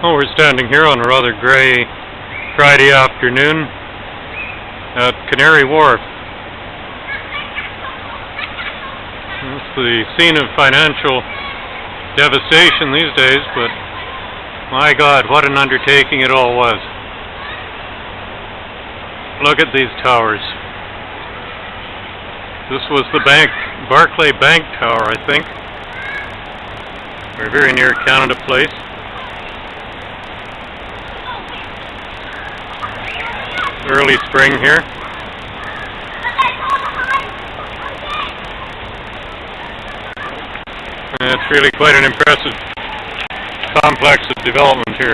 Well, we're standing here on a rather grey Friday afternoon at Canary Wharf. It's the scene of financial devastation these days, but my God, what an undertaking it all was. Look at these towers. This was the Barclay Bank Tower, I think. We're very near Canada Place. Early spring here. It's really quite an impressive complex of development here.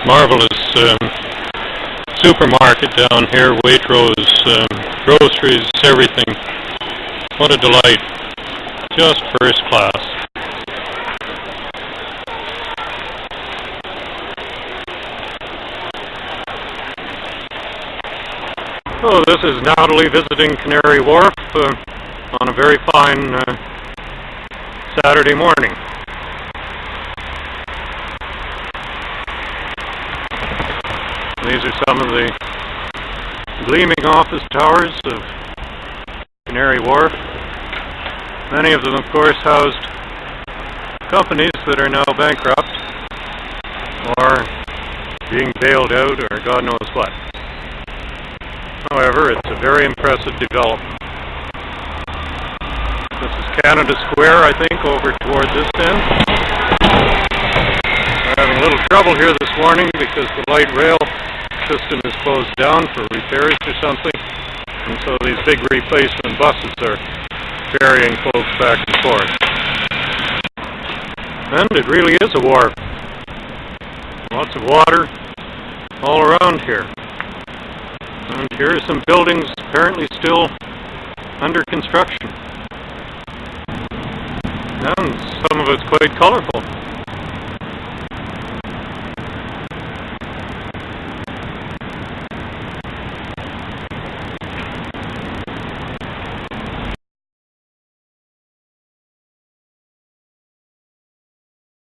Marvelous supermarket down here, Waitrose, groceries, everything. What a delight. Just first class. So this is Natalie visiting Canary Wharf on a very fine Saturday morning. These are some of the gleaming office towers of Canary Wharf. Many of them, of course, housed companies that are now bankrupt or being bailed out or God knows what. However, it's a very impressive development. This is Canada Square, I think, over towards this end. We're having a little trouble here this morning because the light rail system is closed down for repairs or something, and so these big replacement buses are ferrying folks back and forth. And it really is a wharf. Lots of water all around here. And here are some buildings apparently still under construction. And some of it's quite colorful.